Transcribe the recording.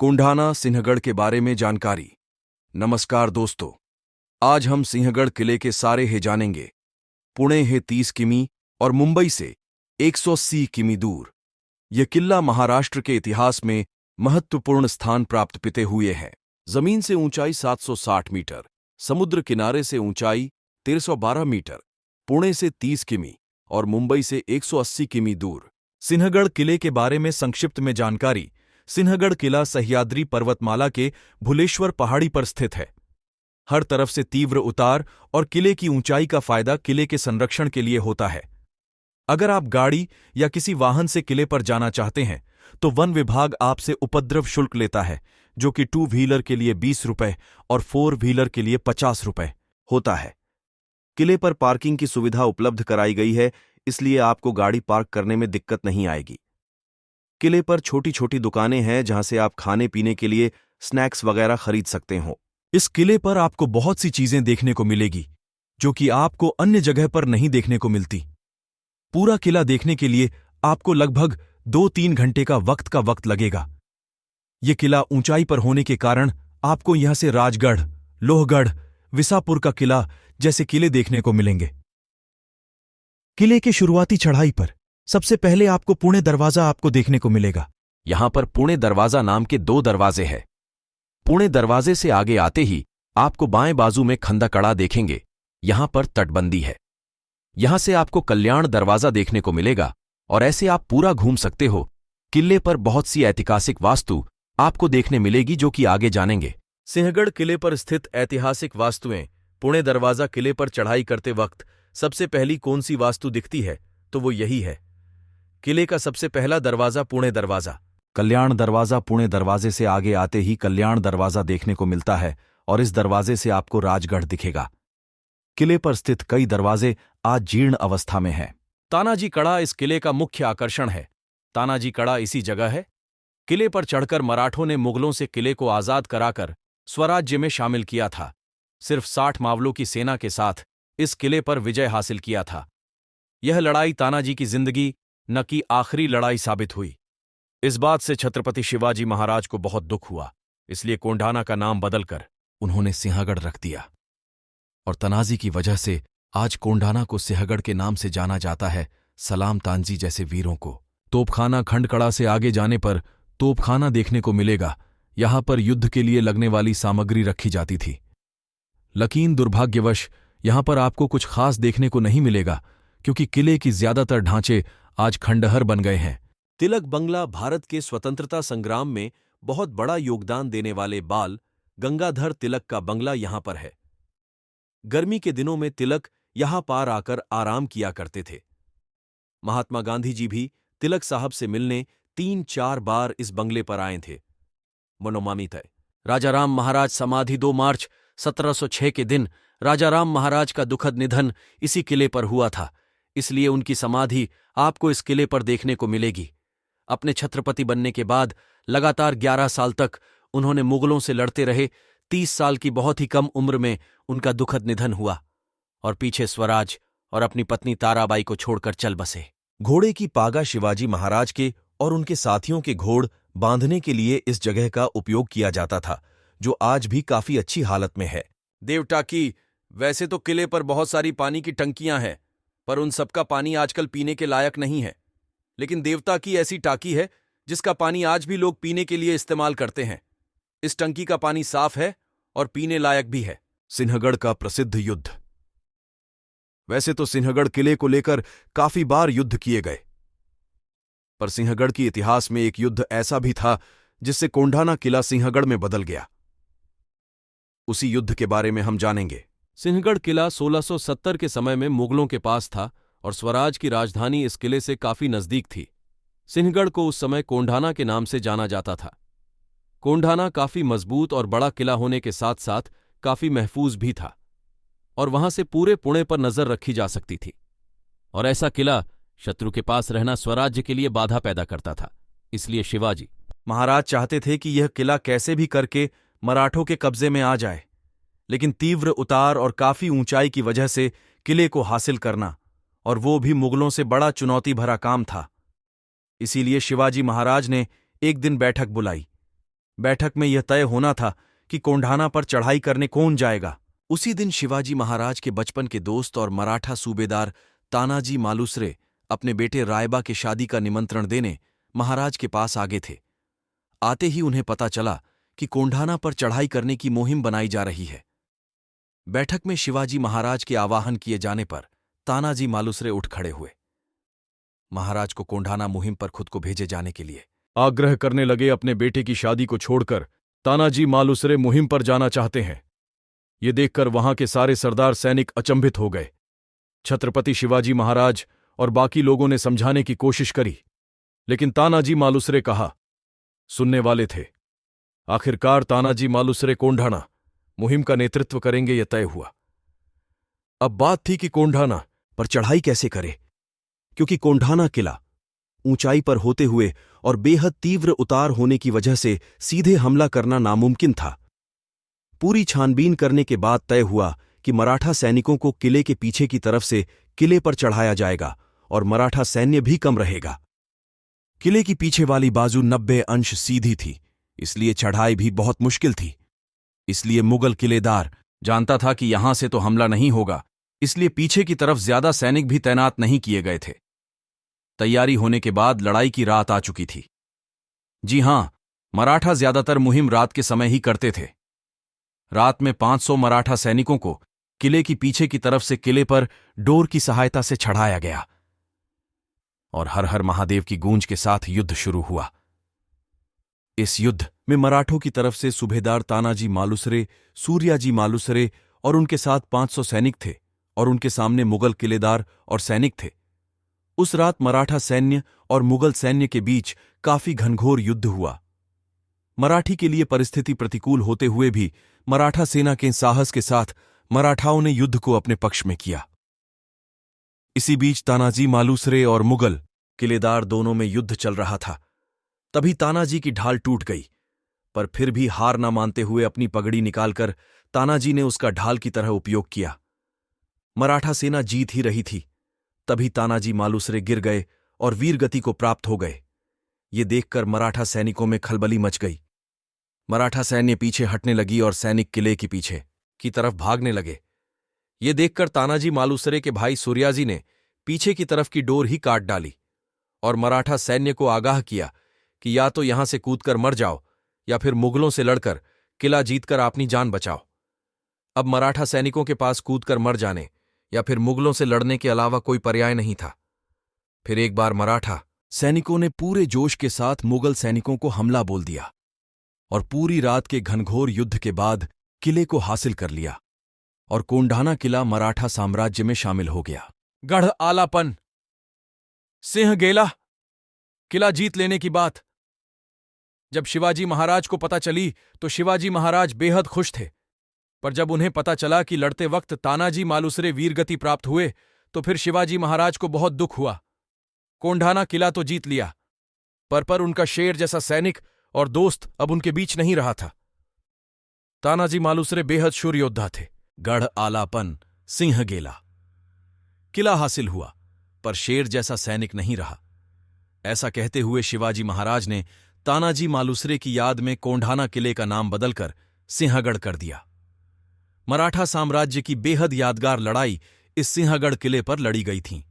कोंढाना सिंहगढ़ के बारे में जानकारी। नमस्कार दोस्तों, आज हम सिंहगढ़ किले के सारे है जानेंगे। पुणे है 30 किमी और मुंबई से 180 किमी दूर। यह किला महाराष्ट्र के इतिहास में महत्वपूर्ण स्थान प्राप्त पिते हुए है। जमीन से ऊंचाई 760 मीटर, समुद्र किनारे से ऊंचाई 1312 मीटर, पुणे से 30 किमी और मुंबई से 180 किमी दूर। सिंहगढ़ किले के बारे में संक्षिप्त में जानकारी। सिंहगढ़ किला सह्याद्री पर्वतमाला के भुलेश्वर पहाड़ी पर स्थित है। हर तरफ से तीव्र उतार और किले की ऊंचाई का फायदा किले के संरक्षण के लिए होता है। अगर आप गाड़ी या किसी वाहन से किले पर जाना चाहते हैं तो वन विभाग आपसे उपद्रव शुल्क लेता है, जो कि 2 व्हीलर के लिए 20 रुपए और 4 व्हीलर के लिए 50 रुपए होता है। किले पर पार्किंग की सुविधा उपलब्ध कराई गई है, इसलिए आपको गाड़ी पार्क करने में दिक्कत नहीं आएगी। किले पर छोटी छोटी दुकानें हैं जहां से आप खाने पीने के लिए स्नैक्स वगैरह खरीद सकते हो। इस किले पर आपको बहुत सी चीजें देखने को मिलेगी जो कि आपको अन्य जगह पर नहीं देखने को मिलती। पूरा किला देखने के लिए आपको लगभग 2-3 घंटे का वक्त लगेगा। ये किला ऊंचाई पर होने के कारण आपको यहां से राजगढ़, लोहगढ़, विसापुर का किला जैसे किले देखने को मिलेंगे। किले के शुरुआती चढ़ाई पर सबसे पहले आपको पुणे दरवाजा आपको देखने को मिलेगा। यहां पर पुणे दरवाजा नाम के 2 दरवाजे हैं। पुणे दरवाजे से आगे आते ही आपको बाएं बाजू में खंदा कड़ा देखेंगे। यहां पर तटबंदी है। यहां से आपको कल्याण दरवाजा देखने को मिलेगा और ऐसे आप पूरा घूम सकते हो। किले पर बहुत सी ऐतिहासिक वास्तु आपको देखने मिलेगी जो कि आगे जानेंगे। सिंहगढ़ किले पर स्थित ऐतिहासिक वास्तुएं। पुणे दरवाजा किले पर चढ़ाई करते वक्त सबसे पहली कौन सी वास्तु दिखती है तो वो यही है। किले का सबसे पहला दरवाजा पुणे दरवाजा। कल्याण दरवाजा पुणे दरवाजे से आगे आते ही कल्याण दरवाजा देखने को मिलता है और इस दरवाजे से आपको राजगढ़ दिखेगा। किले पर स्थित कई दरवाजे आज जीर्ण अवस्था में हैं। तानाजी कड़ा इस किले का मुख्य आकर्षण है। तानाजी कड़ा इसी जगह है। किले पर चढ़कर मराठों ने मुगलों से किले को आजाद कराकर स्वराज्य में शामिल किया था। सिर्फ 60 मावलों की सेना के साथ इस किले पर विजय हासिल किया था। यह लड़ाई तानाजी की जिंदगी न कि आखिरी लड़ाई साबित हुई। इस बात से छत्रपति शिवाजी महाराज को बहुत दुख हुआ, इसलिए कोंढाना का नाम बदलकर उन्होंने सिंहगढ़ रख दिया और तनाजी की वजह से आज कोंढाना को सिंहगढ़ के नाम से जाना जाता है। सलाम तानजी जैसे वीरों को। तोपखाना खंडकड़ा से आगे जाने पर तोपखाना देखने को मिलेगा। यहां पर युद्ध के लिए लगने वाली सामग्री रखी जाती थी। लेकिन दुर्भाग्यवश यहां पर आपको कुछ खास देखने को नहीं मिलेगा, क्योंकि किले की ज्यादातर ढांचे आज खंडहर बन गए हैं। तिलक बंगला भारत के स्वतंत्रता संग्राम में बहुत बड़ा योगदान देने वाले बाल गंगाधर तिलक का बंगला यहां पर है। गर्मी के दिनों में तिलक यहां पार आकर आराम किया करते थे। महात्मा गांधी जी भी तिलक साहब से मिलने 3-4 बार इस बंगले पर आए थे। मनोमानित है। राजाराम महाराज समाधि 2 मार्च 1706 के दिन राजाराम महाराज का दुखद निधन इसी किले पर हुआ था, इसलिए उनकी समाधि आपको इस किले पर देखने को मिलेगी। अपने छत्रपति बनने के बाद लगातार 11 साल तक उन्होंने मुगलों से लड़ते रहे। 30 साल की बहुत ही कम उम्र में उनका दुखद निधन हुआ और पीछे स्वराज और अपनी पत्नी ताराबाई को छोड़कर चल बसे। घोड़े की पागा शिवाजी महाराज के और उनके साथियों के घोड़ बांधने के लिए इस जगह का उपयोग किया जाता था, जो आज भी काफी अच्छी हालत में है। देवटाकी, वैसे तो किले पर बहुत सारी पानी की टंकियां हैं, पर उन सबका पानी आजकल पीने के लायक नहीं है। लेकिन देवता की ऐसी टाकी है जिसका पानी आज भी लोग पीने के लिए इस्तेमाल करते हैं। इस टंकी का पानी साफ है और पीने लायक भी है। सिंहगढ़ का प्रसिद्ध युद्ध। वैसे तो सिंहगढ़ किले को लेकर काफी बार युद्ध किए गए, पर सिंहगढ़ के इतिहास में एक युद्ध ऐसा भी था जिससे कोंढाना किला सिंहगढ़ में बदल गया। उसी युद्ध के बारे में हम जानेंगे। सिंहगढ़ किला 1670 के समय में मुगलों के पास था और स्वराज की राजधानी इस किले से काफी नजदीक थी। सिंहगढ़ को उस समय कोंढाना के नाम से जाना जाता था। कोंढाना काफी मजबूत और बड़ा किला होने के साथ साथ काफी महफूज भी था और वहां से पूरे पुणे पर नजर रखी जा सकती थी। और ऐसा किला शत्रु के पास रहना स्वराज्य के लिए बाधा पैदा करता था, इसलिए शिवाजी महाराज चाहते थे कि यह किला कैसे भी करके मराठों के कब्जे में आ जाए, लेकिन तीव्र उतार और काफी ऊंचाई की वजह से किले को हासिल करना, और वो भी मुगलों से, बड़ा चुनौती भरा काम था। इसीलिए शिवाजी महाराज ने एक दिन बैठक बुलाई। बैठक में यह तय होना था कि कोंढाना पर चढ़ाई करने कौन जाएगा। उसी दिन शिवाजी महाराज के बचपन के दोस्त और मराठा सूबेदार तानाजी मालुसरे अपने बेटे रायबा के शादी का निमंत्रण देने महाराज के पास आगे थे। आते ही उन्हें पता चला कि कोंढाना पर चढ़ाई करने की मुहिम बनाई जा रही है। बैठक में शिवाजी महाराज के आवाहन किए जाने पर तानाजी मालुसरे उठ खड़े हुए। महाराज को कोंढाना मुहिम पर खुद को भेजे जाने के लिए आग्रह करने लगे। अपने बेटे की शादी को छोड़कर तानाजी मालुसरे मुहिम पर जाना चाहते हैं। ये देखकर वहां के सारे सरदार सैनिक अचंभित हो गए। छत्रपति शिवाजी महाराज और बाकी लोगों ने समझाने की कोशिश करी, लेकिन तानाजी मालुसरे कहा सुनने वाले थे। आखिरकार तानाजी मालुसरे कोंढाना मुहिम का नेतृत्व करेंगे, यह तय हुआ। अब बात थी कि कोंढाना पर चढ़ाई कैसे करे, क्योंकि कोंढाना किला ऊंचाई पर होते हुए और बेहद तीव्र उतार होने की वजह से सीधे हमला करना नामुमकिन था। पूरी छानबीन करने के बाद तय हुआ कि मराठा सैनिकों को किले के पीछे की तरफ से किले पर चढ़ाया जाएगा और मराठा सैन्य भी कम रहेगा। किले की पीछे वाली बाजू 90 अंश सीधी थी, इसलिए चढ़ाई भी बहुत मुश्किल थी। इसलिए मुगल किलेदार जानता था कि यहां से तो हमला नहीं होगा, इसलिए पीछे की तरफ ज्यादा सैनिक भी तैनात नहीं किए गए थे। तैयारी होने के बाद लड़ाई की रात आ चुकी थी। जी हां, मराठा ज्यादातर मुहिम रात के समय ही करते थे। रात में 500 मराठा सैनिकों को किले की पीछे की तरफ से किले पर डोर की सहायता से चढ़ाया गया और हर हर महादेव की गूंज के साथ युद्ध शुरू हुआ। इस युद्ध में मराठों की तरफ से सूबेदार तानाजी मालुसरे, सूर्याजी मालुसरे और उनके साथ 500 सैनिक थे और उनके सामने मुगल किलेदार और सैनिक थे। उस रात मराठा सैन्य और मुगल सैन्य के बीच काफी घनघोर युद्ध हुआ। मराठी के लिए परिस्थिति प्रतिकूल होते हुए भी मराठा सेना के साहस के साथ मराठाओं ने युद्ध को अपने पक्ष में किया। इसी बीच तानाजी मालुसरे और मुगल किलेदार दोनों में युद्ध चल रहा था। तभी तानाजी की ढाल टूट गई, पर फिर भी हार न मानते हुए अपनी पगड़ी निकालकर तानाजी ने उसका ढाल की तरह उपयोग किया। मराठा सेना जीत ही रही थी, तभी तानाजी मालुसरे गिर गए और वीरगति को प्राप्त हो गए। ये देखकर मराठा सैनिकों में खलबली मच गई। मराठा सैन्य पीछे हटने लगी और सैनिक किले के पीछे की तरफ भागने लगे। ये देखकर तानाजी मालुसरे के भाई सूर्याजी ने पीछे की तरफ की डोर ही काट डाली और मराठा सैन्य को आगाह किया कि या तो यहां से कूदकर मर जाओ या फिर मुगलों से लड़कर किला जीतकर अपनी जान बचाओ। अब मराठा सैनिकों के पास कूदकर मर जाने या फिर मुगलों से लड़ने के अलावा कोई पर्याय नहीं था। फिर एक बार मराठा सैनिकों ने पूरे जोश के साथ मुगल सैनिकों को हमला बोल दिया और पूरी रात के घनघोर युद्ध के बाद किले को हासिल कर लिया और कोंढाना किला मराठा साम्राज्य में शामिल हो गया। गढ़ आलापन, सिंहगेला किला जीत लेने की बात जब शिवाजी महाराज को पता चली तो शिवाजी महाराज बेहद खुश थे, पर जब उन्हें पता चला कि लड़ते वक्त तानाजी मालुसरे वीरगति प्राप्त हुए तो फिर शिवाजी महाराज को बहुत दुख हुआ। कोंढाना किला तो जीत लिया, पर उनका शेर जैसा सैनिक और दोस्त अब उनके बीच नहीं रहा था। तानाजी मालुसरे बेहद शूर योद्धा थे। गढ़ आलापन, सिंहगेला किला हासिल हुआ, पर शेर जैसा सैनिक नहीं रहा। ऐसा कहते हुए शिवाजी महाराज ने तानाजी मालुसरे की याद में कोंढाना किले का नाम बदलकर सिंहगढ़ कर दिया। मराठा साम्राज्य की बेहद यादगार लड़ाई इस सिंहगढ़ किले पर लड़ी गई थी।